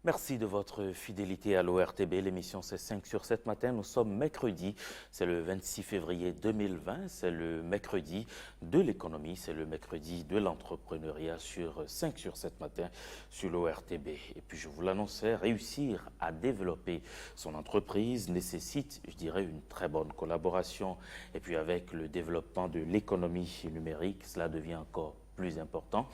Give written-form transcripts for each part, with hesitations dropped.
Merci de votre fidélité à l'ORTB. L'émission c'est 5 sur 7 matin. Nous sommes mercredi, c'est le 26 février 2020. C'est le mercredi de l'économie, c'est le mercredi de l'entrepreneuriat sur 5 sur 7 matin sur l'ORTB. Et puis je vous l'annonçais, réussir à développer son entreprise nécessite, je dirais, une très bonne collaboration. Et puis avec le développement de l'économie numérique, cela devient encore plus important.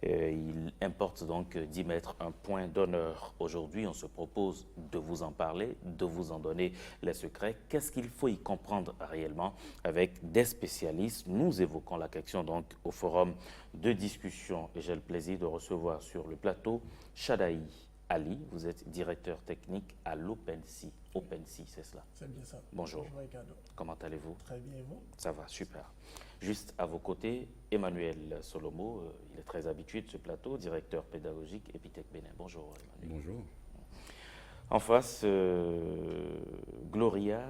Il importe donc d'y mettre un point d'honneur. Aujourd'hui, on se propose de vous en parler, de vous en donner les secrets. Qu'est-ce qu'il faut y comprendre réellement avec des spécialistes? Nous évoquons la question donc au forum de discussion et j'ai le plaisir de recevoir sur le plateau Shadaï Ali. Vous êtes directeur technique à l'OpenSea. OpenSea, c'est cela? C'est bien ça. Bonjour. Bonjour Ricardo. Comment allez-vous? Très bien, et vous? Ça va, super. Juste à vos côtés, Emmanuel Solomo, il est très habitué de ce plateau, directeur pédagogique Epitech Bénin. Bonjour Emmanuel. Bonjour. En face, Gloria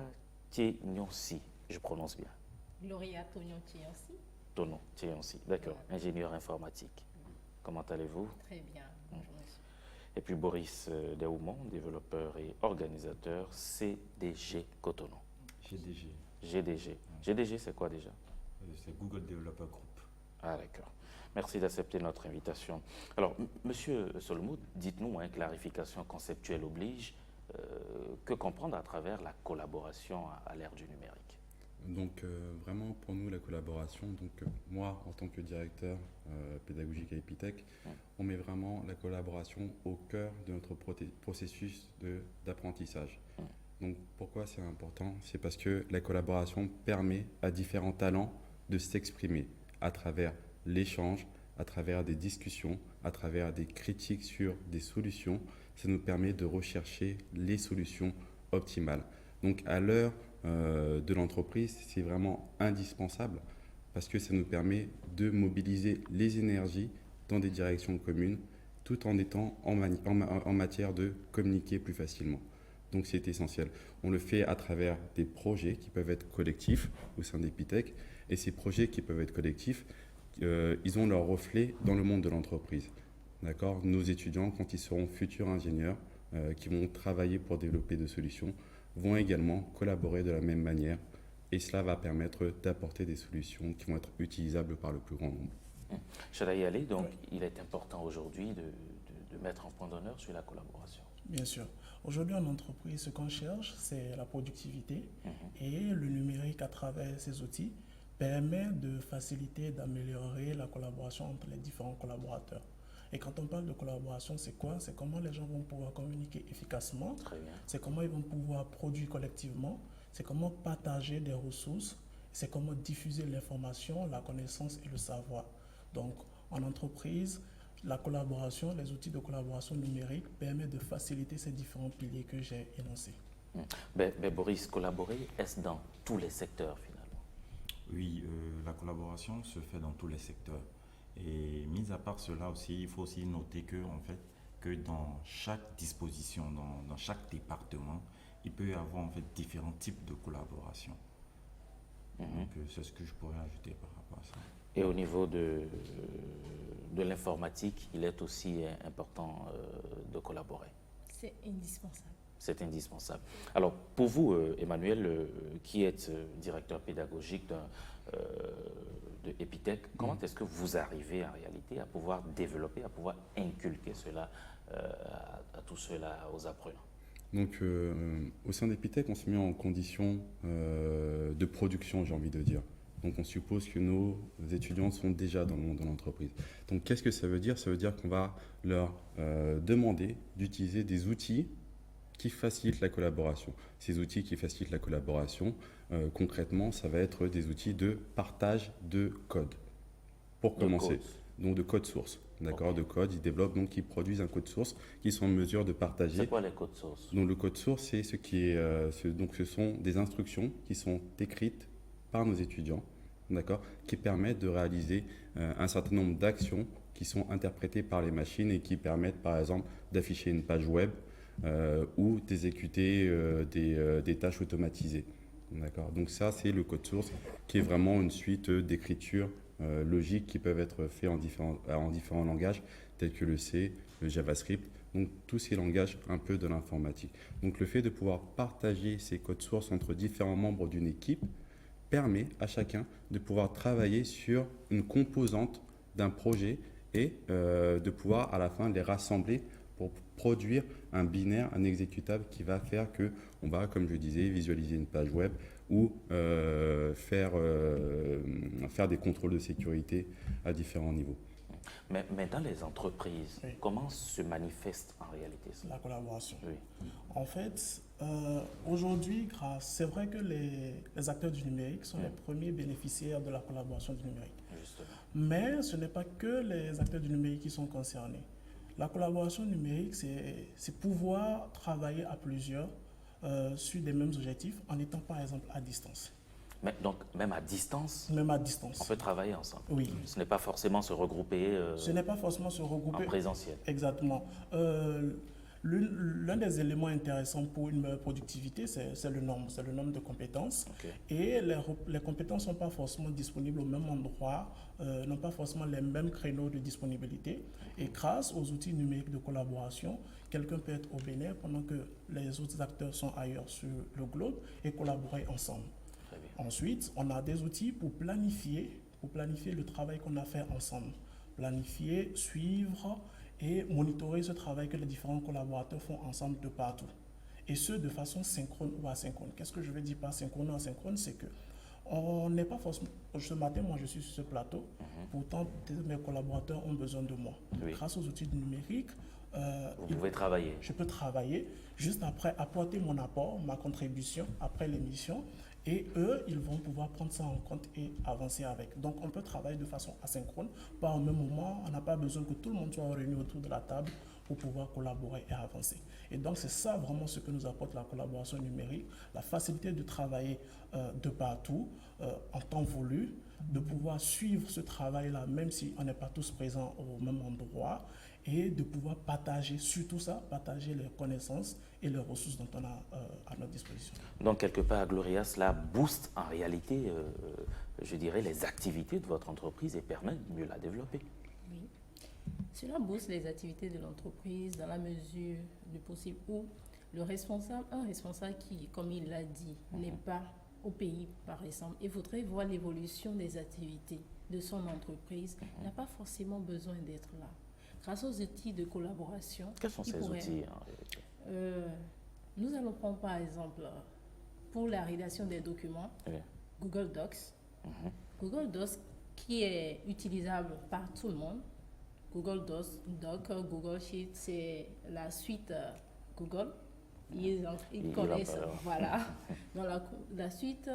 Tienonsi, je prononce bien. Gloria Tognon Tienonsi. Tonon Tienonsi, d'accord, ingénieur informatique. Comment allez-vous? Très bien, bonjour monsieur. Et puis Boris Daoumon, développeur et organisateur CDG Cotonou. GDG. GDG. GDG, c'est quoi déjà? C'est Google Developer Group. Ah d'accord. Merci d'accepter notre invitation. Alors, Monsieur Solomou, dites-nous, clarification conceptuelle oblige, que comprendre à travers la collaboration à l'ère du numérique? Donc vraiment pour nous la collaboration, moi en tant que directeur pédagogique à Epitech, on met vraiment la collaboration au cœur de notre processus d'apprentissage. Donc pourquoi c'est important? C'est parce que la collaboration permet à différents talents de s'exprimer à travers l'échange, à travers des discussions, à travers des critiques sur des solutions. Ça nous permet de rechercher les solutions optimales. Donc à l'heure de l'entreprise, c'est vraiment indispensable parce que ça nous permet de mobiliser les énergies dans des directions communes tout en étant en matière de communiquer plus facilement. Donc c'est essentiel. On le fait à travers des projets qui peuvent être collectifs au sein d'Epitech et ces projets qui peuvent être collectifs, ils ont leur reflet dans le monde de l'entreprise. D'accord ? Nos étudiants, quand ils seront futurs ingénieurs, qui vont travailler pour développer des solutions, vont également collaborer de la même manière et cela va permettre d'apporter des solutions qui vont être utilisables par le plus grand nombre. Shadaï Ali, donc Oui. il est important aujourd'hui de mettre un point d'honneur sur la collaboration. Bien sûr. Aujourd'hui, en entreprise, ce qu'on cherche, c'est la productivité et le numérique à travers ces outils permet de faciliter, d'améliorer la collaboration entre les différents collaborateurs. Et quand on parle de collaboration, c'est quoi? C'est comment les gens vont pouvoir communiquer efficacement, Très bien. c'est comment ils vont pouvoir produire collectivement, c'est comment partager des ressources, c'est comment diffuser l'information, la connaissance et le savoir. Donc, en entreprise, la collaboration, les outils de collaboration numérique permettent de faciliter ces différents piliers que j'ai énoncés. Boris, collaborer, est-ce dans tous les secteurs finalement? Oui, la collaboration se fait dans tous les secteurs. Et mis à part cela aussi, il faut aussi noter que dans chaque disposition, dans chaque département, il peut y avoir en fait différents types de collaboration. Donc c'est ce que je pourrais ajouter par rapport à ça. Et au niveau de l'informatique, il est aussi important de collaborer. C'est indispensable. C'est indispensable. Alors, pour vous, Emmanuel, qui êtes directeur pédagogique de Epitech, comment est-ce que vous arrivez en réalité à pouvoir développer, à pouvoir inculquer cela à tous ceux-là, aux apprenants? Donc au sein d'Epitech, on se met en condition de production, j'ai envie de dire. Donc on suppose que nos étudiants sont déjà dans le monde de l'entreprise. Donc qu'est-ce que ça veut dire? Ça veut dire qu'on va leur demander d'utiliser des outils qui facilitent la collaboration. Ces outils qui facilitent la collaboration, concrètement, ça va être des outils de partage de code. Pour commencer, donc de code source. D'accord, Ok. de code, ils développent, donc ils produisent un code source qu'ils sont en mesure de partager. C'est quoi les codes sources? Donc le code source, c'est ce qui est, donc ce sont des instructions qui sont écrites par nos étudiants, d'accord, qui permettent de réaliser un certain nombre d'actions qui sont interprétées par les machines et qui permettent par exemple d'afficher une page web ou d'exécuter des tâches automatisées. D'accord. Donc ça, c'est le code source qui est vraiment une suite d'écritures logiques qui peuvent être faites en différents langages tels que le C, le JavaScript, donc tous ces langages un peu de l'informatique. Donc le fait de pouvoir partager ces codes sources entre différents membres d'une équipe permet à chacun de pouvoir travailler sur une composante d'un projet et de pouvoir à la fin les rassembler pour produire un binaire, un exécutable qui va faire que on va, comme je disais, visualiser une page web ou faire des contrôles de sécurité à différents niveaux. Mais dans les entreprises, Oui. comment se manifeste en réalité ça? La collaboration. Oui. En fait, aujourd'hui, c'est vrai que les acteurs du numérique sont les premiers bénéficiaires de la collaboration du numérique. Justement. Mais ce n'est pas que les acteurs du numérique qui sont concernés. La collaboration numérique, c'est pouvoir travailler à plusieurs sur des mêmes objectifs en étant par exemple à distance. Mais donc, même à distance, Même à distance. on peut travailler ensemble. Oui. Ce n'est pas forcément se regrouper Ce n'est pas forcément se en regrouper. présentiel. Exactement. L'un des éléments intéressants pour une meilleure productivité, c'est le nombre de compétences. Ok. Et les compétences ne sont pas forcément disponibles au même endroit, n'ont pas forcément les mêmes créneaux de disponibilité. Et grâce aux outils numériques de collaboration, quelqu'un peut être au Bénin pendant que les autres acteurs sont ailleurs sur le globe et collaborer ensemble. Très bien. Ensuite, on a des outils pour planifier le travail qu'on a fait ensemble. Planifier, suivre et monitorer ce travail que les différents collaborateurs font ensemble de partout. Et ce, de façon synchrone ou asynchrone. Qu'est-ce que je veux dire par synchrone ou asynchrone? C'est que on n'est pas forcément... Ce matin, moi, je suis sur ce plateau. Pourtant, mes collaborateurs ont besoin de moi. Oui. Grâce aux outils numériques, Vous pouvez travailler. je peux travailler, juste après apporter mon apport, ma contribution après l'émission, et eux, ils vont pouvoir prendre ça en compte et avancer avec. Donc, on peut travailler de façon asynchrone, pas au même moment, on n'a pas besoin que tout le monde soit réuni autour de la table pour pouvoir collaborer et avancer. Et donc, c'est ça vraiment ce que nous apporte la collaboration numérique, la facilité de travailler de partout, en temps voulu, de pouvoir suivre ce travail-là, même si on n'est pas tous présents au même endroit, et de pouvoir partager, surtout ça, partager les connaissances et les ressources dont on a à notre disposition. Donc, quelque part, Gloria, cela booste en réalité, je dirais, les activités de votre entreprise et permet de mieux la développer. Oui. Cela booste les activités de l'entreprise dans la mesure du possible où un responsable qui, comme il l'a dit, n'est pas au pays, par exemple, et voudrait voir l'évolution des activités de son entreprise, n'a pas forcément besoin d'être là. Grâce aux outils de collaboration, Quels sont ces outils en réalité? Nous allons prendre par exemple, pour la rédaction des documents, Oui. Google Docs. Google Docs qui est utilisable par tout le monde. Google Doc, Google Sheet, c'est la suite Google. Ils connaissent, voilà. Dans la suite,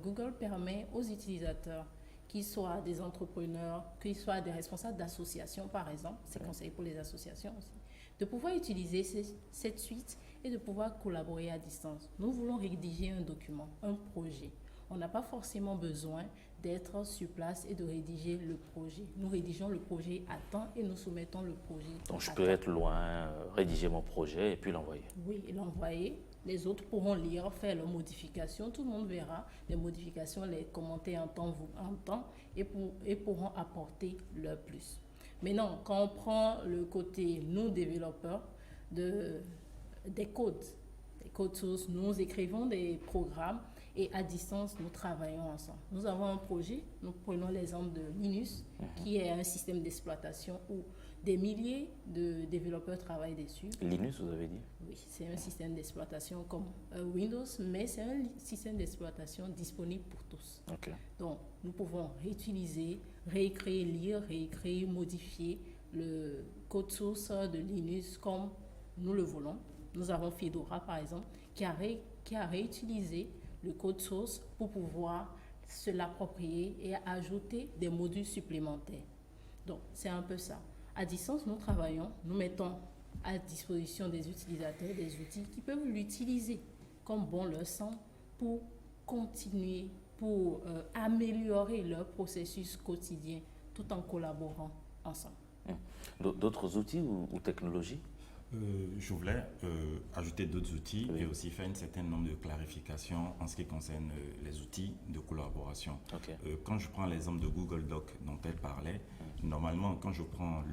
Google permet aux utilisateurs, qu'ils soient des entrepreneurs, qu'ils soient des responsables d'associations, par exemple, c'est conseillé pour les associations aussi, de pouvoir utiliser cette suite et de pouvoir collaborer à distance. Nous voulons rédiger un document, un projet. On n'a pas forcément besoin d'être sur place et de rédiger le projet. Nous rédigeons le projet à temps et nous soumettons le projet. Donc, je à peux temps. être loin, rédiger mon projet et puis l'envoyer. Oui, et l'envoyer. Les autres pourront lire, faire leurs modifications. Tout le monde verra les modifications, les commenter en temps et pourront apporter leur plus. Maintenant, quand on prend le côté, nous, développeurs, des codes sources, nous écrivons des programmes et à distance, nous travaillons ensemble. Nous avons un projet, nous prenons l'exemple de Linux, qui est un système d'exploitation où des milliers de développeurs travaillent dessus. Linux, vous avez dit? Oui, c'est un système d'exploitation comme Windows, mais c'est un système d'exploitation disponible pour tous. Ok. Donc, nous pouvons réutiliser, réécrire, lire, réécrire, modifier le code source de Linux comme nous le voulons. Nous avons Fedora, par exemple, qui a réutilisé le code source pour pouvoir se l'approprier et ajouter des modules supplémentaires. Donc, c'est un peu ça. À distance, nous travaillons, nous mettons à disposition des utilisateurs des outils qui peuvent l'utiliser comme bon leur semble pour continuer, pour améliorer leur processus quotidien tout en collaborant ensemble. D'autres outils ou technologies? Je voulais ajouter d'autres outils Oui. et aussi faire un certain nombre de clarifications en ce qui concerne les outils de collaboration. Ok. Quand je prends l'exemple de Google Doc dont elle parlait, normalement, quand je prends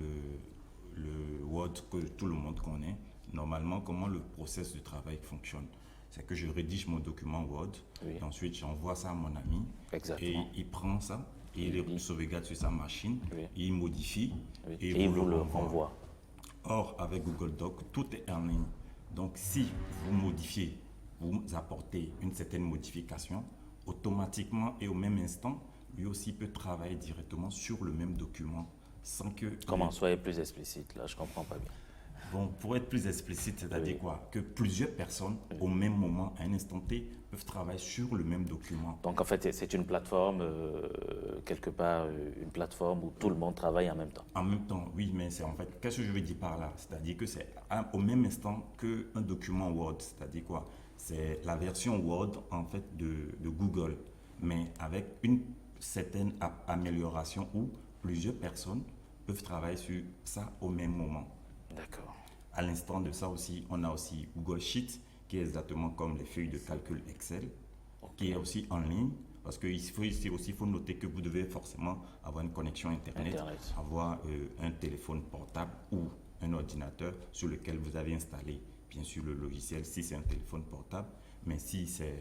le Word que tout le monde connaît, normalement, comment le process de travail fonctionne? C'est que je rédige mon document Word, Oui. et ensuite j'envoie ça à mon ami, Exactement. et il prend ça, et il le sauvegarde sur sa machine, Oui. il modifie, Oui. et Et il vous vous le renvoie. renvoie. Or, avec Google Doc, tout est en ligne. Donc, si vous modifiez, vous apportez une certaine modification, automatiquement et au même instant, lui aussi peut travailler directement sur le même document sans que... Comment? Soyez plus explicite, là, je ne comprends pas bien. Bon, pour être plus explicite, c'est-à-dire Oui. quoi? Que plusieurs personnes, au même moment, à un instant T, peuvent travailler sur le même document. Donc, en fait, c'est une plateforme, quelque part, une plateforme où tout le monde travaille en même temps. En même temps, oui, mais c'est en fait, qu'est-ce que je veux dire par là? C'est-à-dire que c'est au même instant qu'un document Word, c'est-à-dire quoi? C'est la version Word, en fait, de Google, mais avec une certaine amélioration où plusieurs personnes peuvent travailler sur ça au même moment. D'accord. À l'instant de ça aussi, on a aussi Google Sheet, qui est exactement comme les feuilles de calcul Excel, qui est aussi en ligne. Parce que ici aussi, il faut noter que vous devez forcément avoir une connexion Internet. Avoir un téléphone portable ou un ordinateur sur lequel vous avez installé, bien sûr, le logiciel, si c'est un téléphone portable. Mais si c'est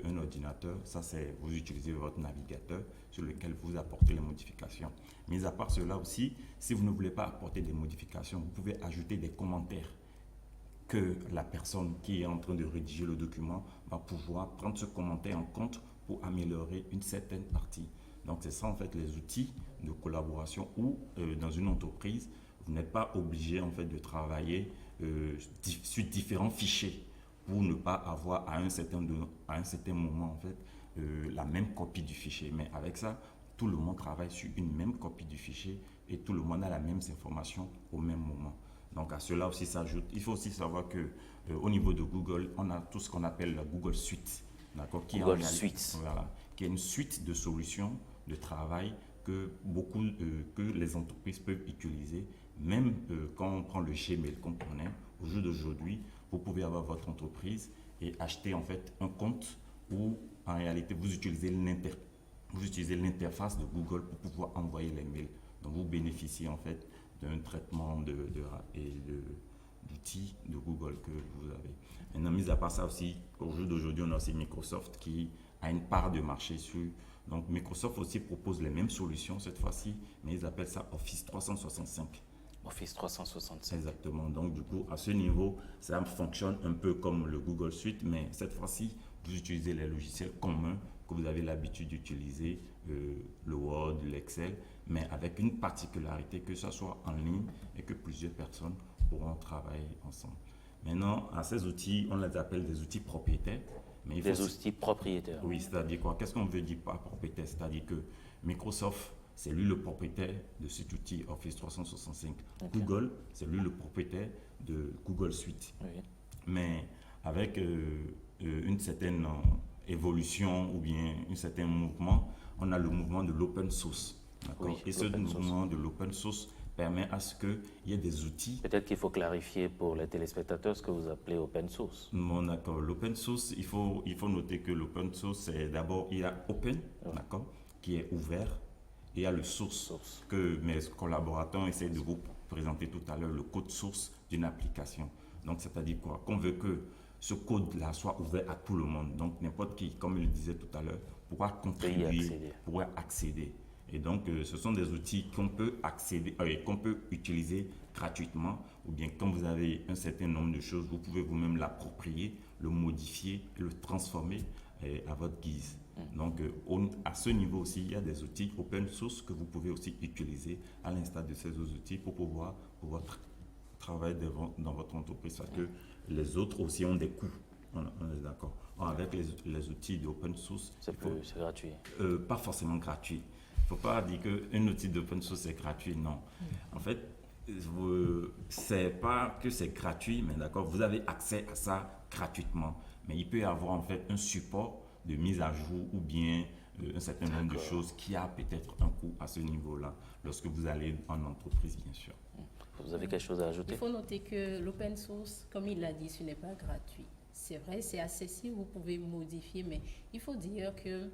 un ordinateur, ça c'est vous utilisez votre navigateur sur lequel vous apportez les modifications. Mais à part cela aussi, si vous ne voulez pas apporter des modifications, vous pouvez ajouter des commentaires que la personne qui est en train de rédiger le document va pouvoir prendre ce commentaire en compte pour améliorer une certaine partie. Donc c'est ça en fait les outils de collaboration où dans une entreprise, vous n'êtes pas obligé en fait de travailler sur différents fichiers pour ne pas avoir à un certain moment en fait la même copie du fichier. Mais avec ça, tout le monde travaille sur une même copie du fichier et tout le monde a la même information au même moment. Donc à cela aussi s'ajoute, il faut aussi savoir que au niveau de Google, on a tout ce qu'on appelle la Google Suite, d'accord, Google Suite. Voilà, qui est une suite de solutions de travail que que les entreprises peuvent utiliser, même quand on prend le Gmail qu'on connaît. Au jour d'aujourd'hui, vous pouvez avoir votre entreprise et acheter en fait un compte où en réalité vous utilisez l'interface de Google pour pouvoir envoyer les mails. Donc vous bénéficiez en fait d'un traitement d'outils de Google que vous avez. Maintenant, mis à part ça aussi, au jour d'aujourd'hui, on a aussi Microsoft qui a une part de marché sur. Donc Microsoft aussi propose les mêmes solutions cette fois-ci, mais ils appellent ça Office 365. Office 365. Exactement. Donc du coup, à ce niveau, ça fonctionne un peu comme le Google Suite, mais cette fois-ci, vous utilisez les logiciels communs que vous avez l'habitude d'utiliser, le Word, l'Excel, mais avec une particularité que ça soit en ligne et que plusieurs personnes pourront travailler ensemble. Maintenant, à ces outils, on les appelle des outils propriétaires. Mais des outils propriétaires. Oui, c'est-à-dire quoi? Qu'est-ce qu'on veut dire par propriétaire? C'est-à-dire que Microsoft, c'est lui le propriétaire de cet outil Office 365. Okay. Google, c'est lui le propriétaire de Google Suite. Oui. Mais avec une certaine évolution ou bien un certain mouvement, on a le mouvement de l'open source. Oui, et ce mouvement de l'open source permet à ce qu'il y ait des outils. Peut-être qu'il faut clarifier pour les téléspectateurs ce que vous appelez open source. Non, d'accord. L'open source, il faut noter que l'open source, c'est d'abord, il y a open, d'accord, qui est ouvert, et il y a le source, que mes collaborateurs essaient de vous présenter tout à l'heure, le code source d'une application. Donc, c'est-à-dire quoi? Qu'on veut que ce code-là soit ouvert à tout le monde. Donc, n'importe qui, comme il le disait tout à l'heure, pourra contribuer, pourra accéder. Et donc, ce sont des outils qu'on peut accéder, qu'on peut utiliser gratuitement, ou bien quand vous avez un certain nombre de choses, vous pouvez vous-même l'approprier, le modifier, le transformer à votre guise. Donc, à ce niveau aussi, il y a des outils open source que vous pouvez aussi utiliser à l'instar de ces autres outils pour pouvoir travailler dans votre entreprise, parce que les autres aussi ont des coûts. On est d'accord. Avec les outils d'open source, c'est gratuit. Pas forcément gratuit. Il ne faut pas dire qu'un outil d'open source est gratuit, non. En fait, c'est pas que c'est gratuit, mais d'accord, vous avez accès à ça gratuitement. Mais il peut y avoir en fait un support de mise à jour ou bien un certain nombre de choses qui a peut-être un coût à ce niveau-là, lorsque vous allez en entreprise, bien sûr. Vous avez quelque chose à ajouter? Il faut noter que l'open source, comme il l'a dit, ce n'est pas gratuit. C'est vrai, c'est accessible, vous pouvez modifier, mais il faut dire que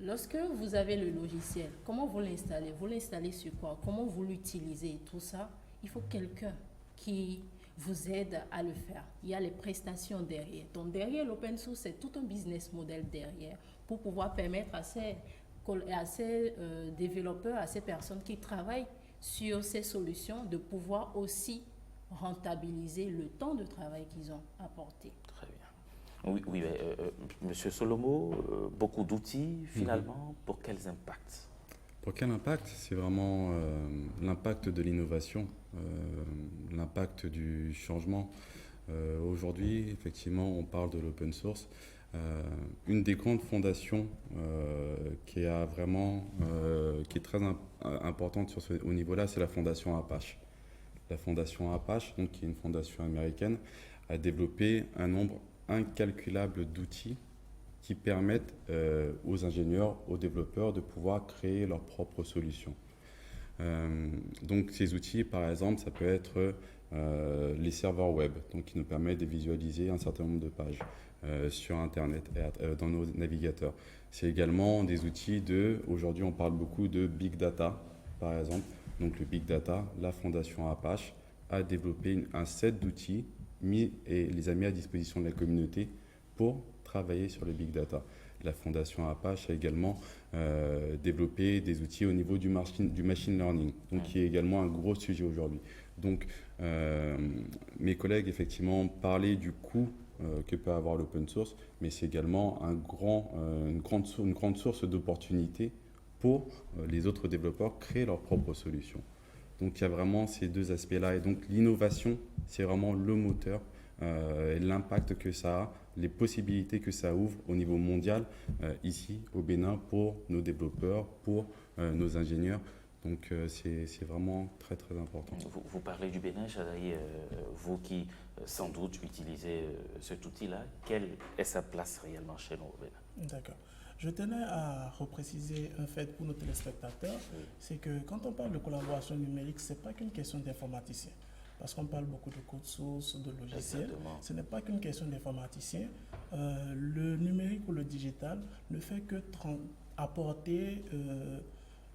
lorsque vous avez le logiciel, comment vous l'installez? Vous l'installez sur quoi? Comment vous l'utilisez? Tout ça, il faut quelqu'un qui vous aide à le faire. Il y a les prestations derrière. Donc derrière l'open source, c'est tout un business model derrière pour pouvoir permettre à ces développeurs, à ces personnes qui travaillent sur ces solutions de pouvoir aussi rentabiliser le temps de travail qu'ils ont apporté. Très bien. Oui, oui, Monsieur Solomo, beaucoup d'outils finalement, pour quels impacts? Pour quel impact? C'est vraiment l'impact de l'innovation, l'impact du changement. Aujourd'hui, effectivement, on parle de l'open source. Une des grandes fondations qui est très importante au niveau-là, c'est la fondation Apache. La fondation Apache, donc, qui est une fondation américaine, a développé un nombre incalculable d'outils qui permettent aux ingénieurs, aux développeurs de pouvoir créer leurs propres solutions. Donc ces outils, par exemple, ça peut être les serveurs web, donc qui nous permettent de visualiser un certain nombre de pages sur Internet et dans nos navigateurs. C'est également des outils aujourd'hui on parle beaucoup de Big Data, par exemple. Donc le Big Data, la fondation Apache a développé un set d'outils et les a mis à disposition de la communauté pour travailler sur le Big Data. La fondation Apache a également développé des outils au niveau du machine learning, donc qui est également un gros sujet aujourd'hui. Donc mes collègues effectivement parlaient du coût que peut avoir l'open source, mais c'est également une grande source d'opportunités pour les autres développeurs créer leurs propres solutions. Donc il y a vraiment ces deux aspects-là, et donc l'innovation, c'est vraiment le moteur, et l'impact que ça a, les possibilités que ça ouvre au niveau mondial, ici au Bénin, pour nos développeurs, pour nos ingénieurs. Donc c'est vraiment très très important. Vous parlez du Bénin, Chadaï, vous qui sans doute utilisez cet outil-là, quelle est sa place réellement chez nous au Bénin? D'accord. Je tenais à repréciser un fait pour nos téléspectateurs, c'est que quand on parle de collaboration numérique, ce n'est pas qu'une question d'informaticien. Parce qu'on parle beaucoup de code source, de logiciels. Exactement. Ce n'est pas qu'une question d'informaticien. Le numérique ou le digital ne fait que apporter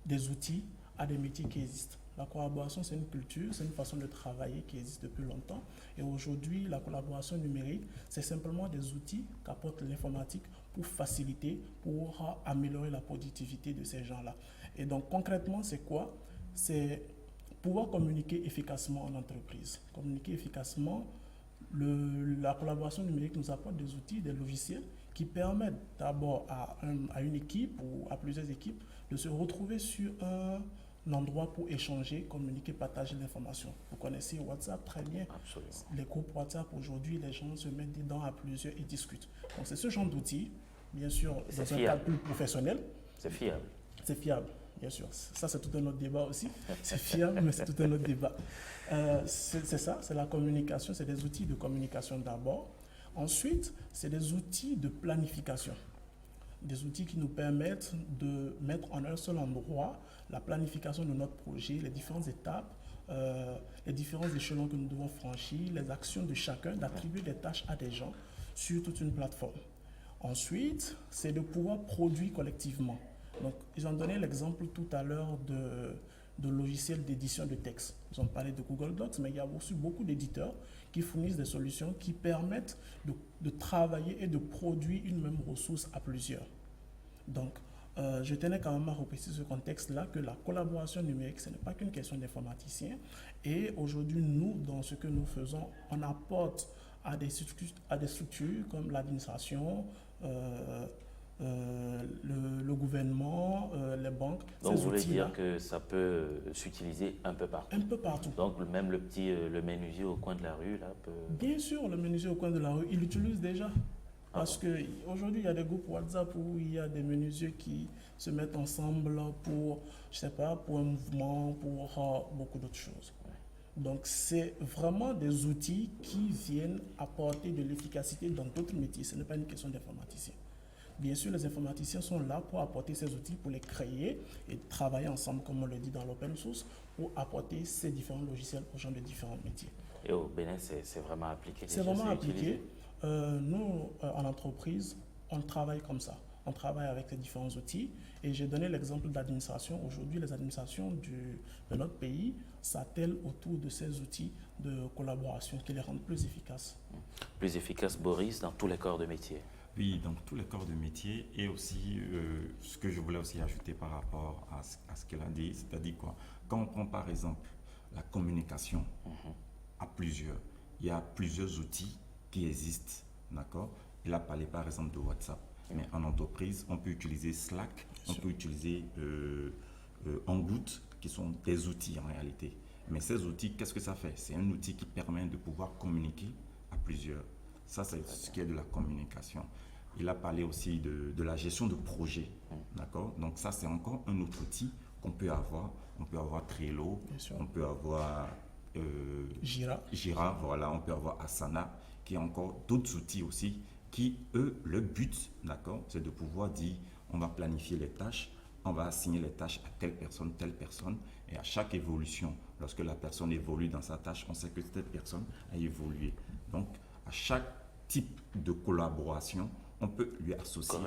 des outils à des métiers qui existent. La collaboration, c'est une culture, c'est une façon de travailler qui existe depuis longtemps. Et aujourd'hui, la collaboration numérique, c'est simplement des outils qu'apporte l'informatique pour faciliter, pour améliorer la productivité de ces gens-là. Et donc, concrètement, c'est quoi? C'est pouvoir communiquer efficacement en entreprise. Communiquer efficacement, la collaboration numérique nous apporte des outils, des logiciels qui permettent d'abord à une équipe ou à plusieurs équipes de se retrouver sur un endroit pour échanger, communiquer, partager l'information. Vous connaissez WhatsApp très bien. Absolument. Les groupes WhatsApp, aujourd'hui, les gens se mettent dedans à plusieurs et discutent. Donc c'est ce genre d'outils, bien sûr, dans un cadre plus professionnel. C'est fiable. C'est fiable, bien sûr. Ça, c'est tout un autre débat aussi. C'est fiable, mais c'est tout un autre débat. C'est ça, c'est la communication, c'est des outils de communication d'abord. Ensuite, c'est des outils de planification. Des outils qui nous permettent de mettre en un seul endroit la planification de notre projet, les différentes étapes, les différents échelons que nous devons franchir, les actions de chacun, d'attribuer des tâches à des gens sur toute une plateforme. Ensuite, c'est de pouvoir produire collectivement. Donc, ils ont donné l'exemple tout à l'heure de logiciels d'édition de texte. Ils ont parlé de Google Docs, mais il y a aussi beaucoup d'éditeurs qui fournissent des solutions qui permettent de travailler et de produire une même ressource à plusieurs. Donc, je tenais quand même à repréciser ce contexte-là, que la collaboration numérique, ce n'est pas qu'une question d'informaticien. Et aujourd'hui, nous, dans ce que nous faisons, on apporte à des structures comme l'administration, le gouvernement, les banques. Donc, vous voulez dire que ça peut s'utiliser un peu partout? Un peu partout. Donc, même le menuisier au coin de la rue, là, peut... Bien sûr, le menuisier au coin de la rue, il l'utilise déjà. Parce qu'aujourd'hui, il y a des groupes WhatsApp où il y a des menuisiers qui se mettent ensemble pour, je sais pas, pour un mouvement, pour beaucoup d'autres choses. Donc, c'est vraiment des outils qui viennent apporter de l'efficacité dans d'autres métiers. Ce n'est pas une question d'informaticien. Bien sûr, les informaticiens sont là pour apporter ces outils, pour les créer et travailler ensemble, comme on le dit dans l'open source, pour apporter ces différents logiciels aux gens de différents métiers. Et au Bénin, c'est vraiment appliqué? C'est vraiment appliqué. Nous, en entreprise, on travaille comme ça. on travaille avec les différents outils. Et j'ai donné l'exemple d'administration. Aujourd'hui, les administrations de notre pays s'attellent autour de ces outils de collaboration qui les rendent plus efficaces. Plus efficace, Boris, dans tous les corps de métier. Oui, dans tous les corps de métier et aussi ce que je voulais aussi ajouter par rapport à ce qu'elle a dit, c'est-à-dire quoi? Quand on prend par exemple la communication à plusieurs, il y a plusieurs outils qui existent, d'accord? Il a parlé par exemple de WhatsApp, mais en entreprise, on peut utiliser Slack, on peut utiliser Hangout, qui sont des outils en réalité. Mais ces outils, qu'est-ce que ça fait? C'est un outil qui permet de pouvoir communiquer à plusieurs. Ça, c'est ce qui est de la communication. Il a parlé aussi de la gestion de projet, d'accord? Donc ça, c'est encore un autre outil qu'on peut avoir. On peut avoir Trello, on peut avoir Jira, voilà, on peut avoir Asana, qui est encore d'autres outils aussi, qui, eux, le but, d'accord, c'est de pouvoir dire, on va planifier les tâches, on va assigner les tâches à telle personne, et à chaque évolution, lorsque la personne évolue dans sa tâche, on sait que cette personne a évolué. Donc, à chaque type de collaboration, on peut lui associer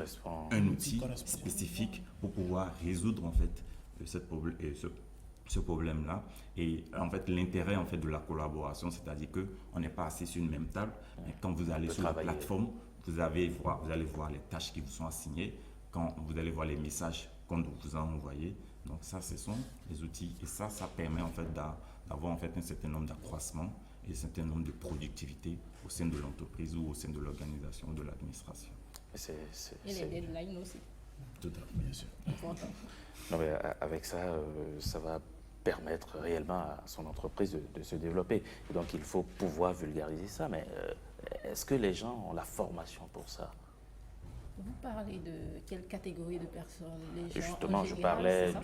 un outil spécifique pour pouvoir résoudre en fait ce problème-là. Et en fait, l'intérêt en fait de la collaboration, c'est-à-dire que on n'est pas assis sur une même table, mais quand vous allez sur la plateforme, vous allez voir les tâches qui vous sont assignées, quand vous allez voir les messages qu'on vous a envoyés. Donc ça, ce sont les outils. Et ça permet en fait d'avoir en fait un certain nombre d'accroissements et un certain nombre de productivité au sein de l'entreprise ou au sein de l'organisation ou de l'administration. Et les deadlines aussi. Tout à fait. Bien sûr. Important. Non, mais avec ça, ça va permettre réellement à son entreprise de se développer. Et donc, il faut pouvoir vulgariser ça. Mais est-ce que les gens ont la formation pour ça? Vous parlez de quelle catégorie de personnes? Les gens Justement, en je général,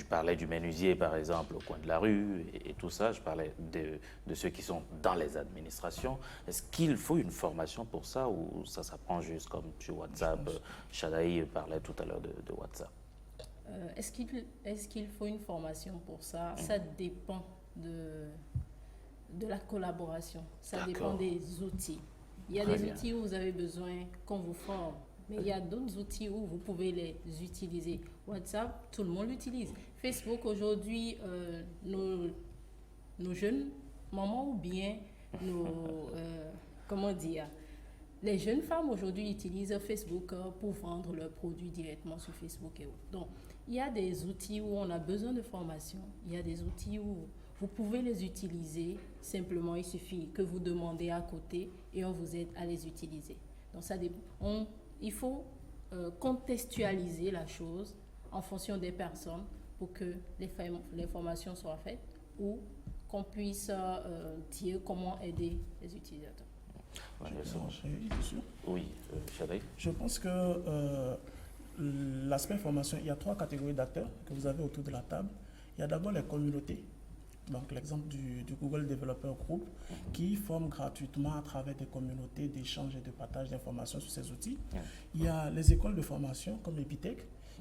parlais du menuisier, par exemple, au coin de la rue et tout ça. Je parlais de ceux qui sont dans les administrations. Est-ce qu'il faut une formation pour ça ou ça s'apprend juste comme sur WhatsApp? Shadaï parlait tout à l'heure de WhatsApp. Est-ce qu'il faut une formation pour ça? Ça dépend de la collaboration. Ça dépend des outils. Il y a des outils où vous avez besoin qu'on vous forme. Mais il y a d'autres outils où vous pouvez les utiliser. WhatsApp, tout le monde l'utilise. Facebook, aujourd'hui, nos jeunes mamans ou bien les jeunes femmes aujourd'hui utilisent Facebook pour vendre leurs produits directement sur Facebook et autres. Donc, il y a des outils où on a besoin de formation. Il y a des outils où vous pouvez les utiliser. Simplement, il suffit que vous demandez à côté et on vous aide à les utiliser. Donc, ça dépend. Il faut contextualiser la chose en fonction des personnes pour que les formations soient faites ou qu'on puisse dire comment aider les utilisateurs. Oui, Shadaï. Je pense que l'aspect formation, il y a 3 catégories d'acteurs que vous avez autour de la table. Il y a d'abord les communautés. Donc l'exemple du Google Developer Group qui forme gratuitement à travers des communautés d'échange et de partage d'informations sur ces outils. Il y a les écoles de formation comme Epitech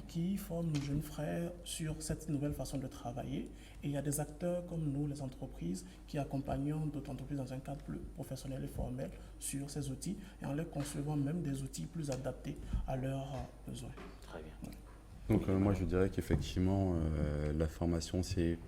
qui forment nos jeunes frères sur cette nouvelle façon de travailler. Et il y a des acteurs comme nous, les entreprises, qui accompagnons d'autres entreprises dans un cadre plus professionnel et formel sur ces outils et en leur concevant même des outils plus adaptés à leurs besoins. Très bien. Donc moi je dirais qu'effectivement la formation c'est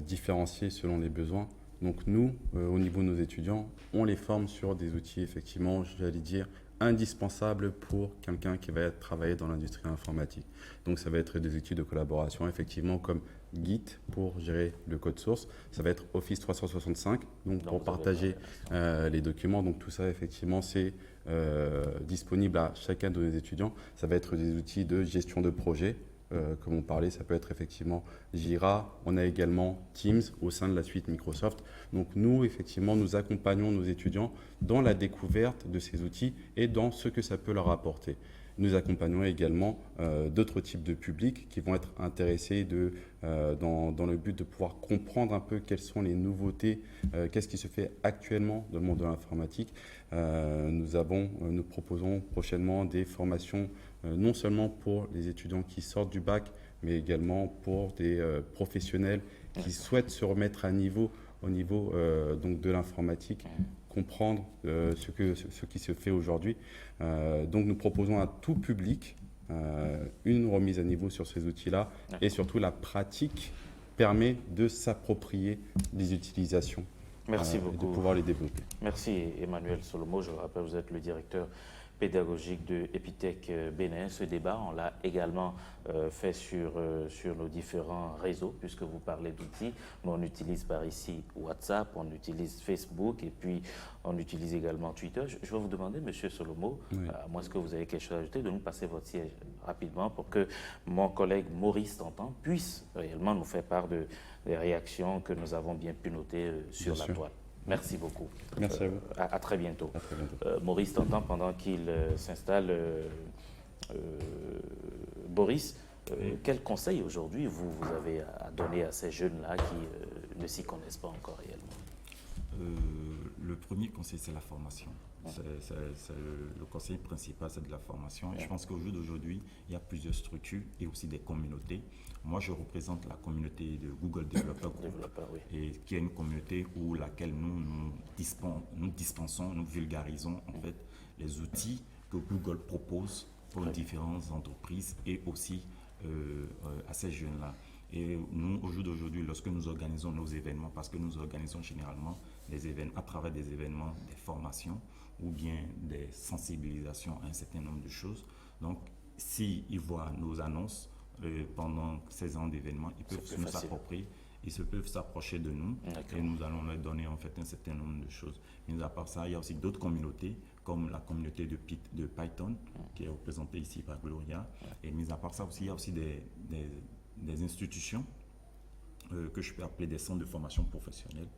différencié selon les besoins. Donc nous, au niveau de nos étudiants, on les forme sur des outils effectivement, j'allais dire, indispensables pour quelqu'un qui va travailler dans l'industrie informatique. Donc ça va être des outils de collaboration effectivement comme Git pour gérer le code source, ça va être Office 365 donc pour partager les documents. Donc tout ça effectivement c'est disponible à chacun de nos étudiants. Ça va être des outils de gestion de projet. Comme on parlait, ça peut être effectivement Jira. On a également Teams au sein de la suite Microsoft. Donc nous, effectivement, nous accompagnons nos étudiants dans la découverte de ces outils et dans ce que ça peut leur apporter. Nous accompagnons également d'autres types de publics qui vont être intéressés dans le but de pouvoir comprendre un peu quelles sont les nouveautés, qu'est-ce qui se fait actuellement dans le monde de l'informatique. Nous proposons prochainement des formations non seulement pour les étudiants qui sortent du bac, mais également pour des professionnels qui souhaitent se remettre à niveau au niveau donc de l'informatique, comprendre ce qui se fait aujourd'hui. Donc nous proposons à tout public une remise à niveau sur ces outils-là et surtout la pratique permet de s'approprier des utilisations. Merci Et beaucoup. de pouvoir les développer. Merci Emmanuel Solomo. Je le rappelle, vous êtes le directeur pédagogique de Epitech Bénin. Ce débat, on l'a également fait sur nos différents réseaux, puisque vous parlez d'outils. Mais on utilise par ici WhatsApp, on utilise Facebook et puis on utilise également Twitter. Je vais vous demander, Monsieur Solomo, à moins que vous ayez quelque chose à ajouter, de nous passer votre siège rapidement pour que mon collègue Maurice Tantan puisse réellement nous faire part des réactions que nous avons bien pu noter sur la toile. Merci beaucoup. Merci à vous. À très bientôt. À très bientôt. Maurice Tantan, pendant qu'il s'installe, Boris, quel conseil aujourd'hui vous avez à donner à ces jeunes-là qui ne s'y connaissent pas encore réellement? Le premier conseil, c'est la formation. Le conseil principal, c'est de la formation. Et je pense qu'au jour d'aujourd'hui, il y a plusieurs structures et aussi des communautés. Moi, je représente la communauté de Google Developer Group, et qui est une communauté où laquelle nous dispensons, nous vulgarisons en fait les outils que Google propose pour différentes entreprises et aussi à ces jeunes-là. Et nous, au jour d'aujourd'hui, lorsque nous organisons nos événements, parce que nous organisons généralement des événements à travers des événements, des formations ou bien des sensibilisations à un certain nombre de choses. Donc, s'ils voient nos annonces pendant ces ans d'événements, ils peuvent nous approprier, ils peuvent s'approcher de nous et nous allons leur donner en fait un certain nombre de choses. Mais à part ça, il y a aussi d'autres communautés comme la communauté de Python qui est représentée ici par Gloria. Et mis à part ça aussi, il y a aussi des institutions que je peux appeler des centres de formation professionnelle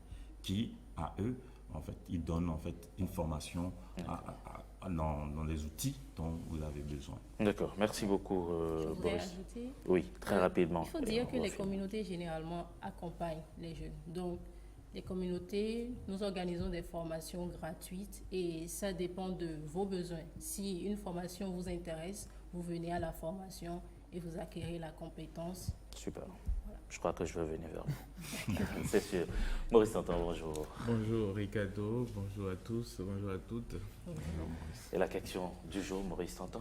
qui, à eux, en fait, ils donnent en fait une formation dans les outils dont vous avez besoin. D'accord, merci beaucoup Je voudrais Boris. ajouter, Oui, très rapidement. il faut dire que les communautés généralement accompagnent les jeunes. Donc, les communautés, nous organisons des formations gratuites et ça dépend de vos besoins. Si une formation vous intéresse, vous venez à la formation et vous acquérez la compétence. Super. Je crois que je vais venir vers vous. C'est sûr. Maurice Tantan, bonjour. Bonjour Ricardo, bonjour à tous, bonjour à toutes. Et la question du jour, Maurice Tantan?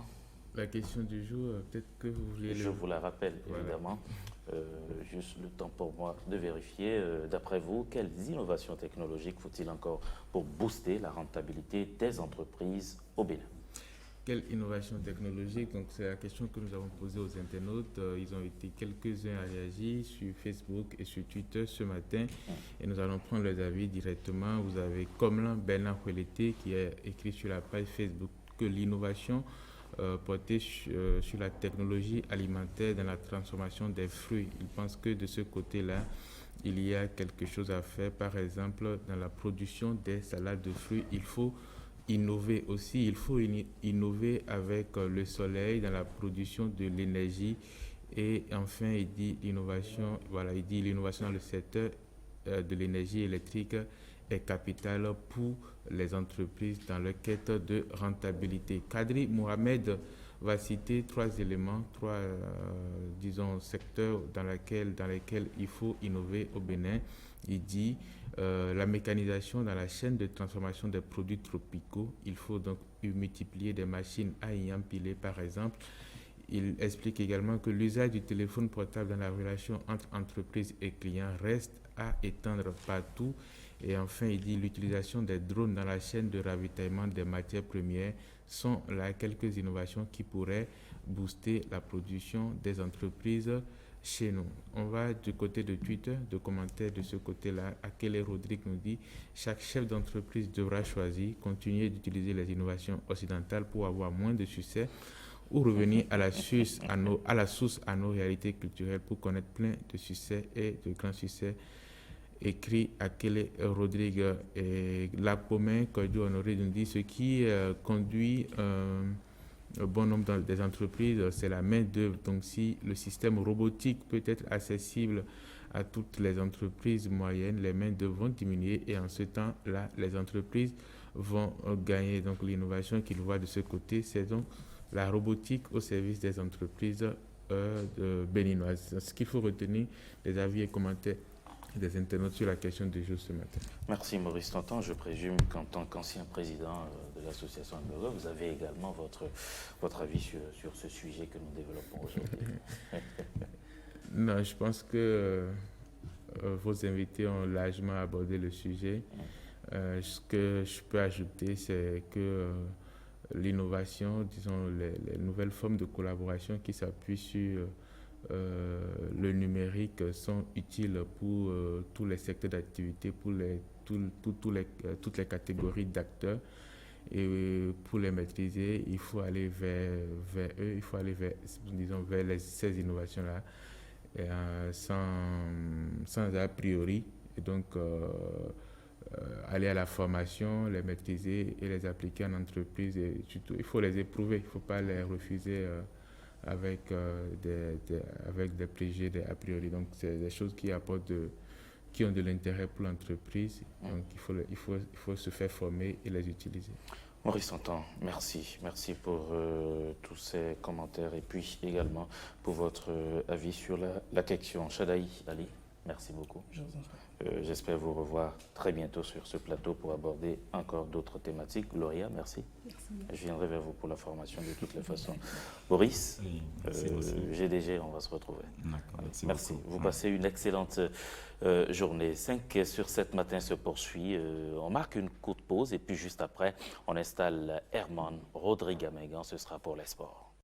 La question du jour, peut-être que vous voulez... Je vous la rappelle, évidemment. Juste le temps pour moi de vérifier. D'après vous, quelles innovations technologiques faut-il encore pour booster la rentabilité des entreprises au Bénin? Quelle innovation technologique? Donc, c'est la question que nous avons posée aux internautes. Ils ont été quelques-uns à réagir sur Facebook et sur Twitter ce matin. Et nous allons prendre leurs avis directement. Vous avez Comlan Bernard Huelete qui a écrit sur la page Facebook que l'innovation portée sur la technologie alimentaire dans la transformation des fruits. Il pense que de ce côté-là, il y a quelque chose à faire. Par exemple, dans la production des salades de fruits, il faut innover aussi, il faut innover avec le soleil dans la production de l'énergie. Et enfin, il dit l'innovation, il dit l'innovation dans le secteur de l'énergie électrique est capitale pour les entreprises dans leur quête de rentabilité. Kadri Mohamed va citer trois éléments, secteurs dans lesquels il faut innover au Bénin. Il dit la mécanisation dans la chaîne de transformation des produits tropicaux. Il faut donc multiplier des machines à y empiler, par exemple. Il explique également que l'usage du téléphone portable dans la relation entre entreprises et clients reste à étendre partout. Et enfin, il dit l'utilisation des drones dans la chaîne de ravitaillement des matières premières sont là quelques innovations qui pourraient booster la production des entreprises chez nous. On va du côté de Twitter, de commentaires de ce côté-là. Akele Rodrigue nous dit « Chaque chef d'entreprise devra choisir, continuer d'utiliser les innovations occidentales pour avoir moins de succès ou revenir à la source, à nos réalités culturelles pour connaître plein de succès et de grands succès. » Écrit Akele Rodrigue. Et Lapomin Kodjo Honoré nous dit « Ce qui conduit un bon nombre des entreprises, c'est la main-d'œuvre. Donc, si le système robotique peut être accessible à toutes les entreprises moyennes, les main-d'œuvre vont diminuer et en ce temps-là, les entreprises vont gagner. Donc, l'innovation qu'il voit de ce côté, c'est donc la robotique au service des entreprises béninoises. Ce qu'il faut retenir, les avis et commentaires des internautes sur la question du jour ce matin. Merci Maurice Tantan. Je présume qu'en tant qu'ancien président de de l'association Amberger, vous avez également votre avis sur ce sujet que nous développons aujourd'hui. Non, je pense que vos invités ont largement abordé le sujet. Ce que je peux ajouter, c'est que l'innovation, disons, les nouvelles formes de collaboration qui s'appuient sur le numérique sont utiles pour tous les secteurs d'activité, pour toutes les catégories d'acteurs. Et pour les maîtriser, il faut aller vers eux, il faut aller disons, vers ces innovations-là, sans a priori. Et donc, aller à la formation, les maîtriser et les appliquer en entreprise. Et surtout, il faut les éprouver, il ne faut pas les refuser avec des préjugés, des a priori. Donc, c'est des choses qui ont de l'intérêt pour l'entreprise. Donc, il faut se faire former et les utiliser. Maurice Santon, merci. Merci pour tous ces commentaires et puis également pour votre avis sur la question. Chadaï Ali, merci beaucoup. Je vous en prie. J'espère vous revoir très bientôt sur ce plateau pour aborder encore d'autres thématiques. Gloria, merci. Merci. Je viendrai vers vous pour la formation de toutes les façons. Boris, Oui, merci aussi. GDG, on va se retrouver. D'accord, Merci. beaucoup. Vous passez une excellente journée. 5 sur 7 matin se poursuit. On marque une courte pause et puis juste après, on installe Herman Rodrigue Megan. Ce sera pour les sports.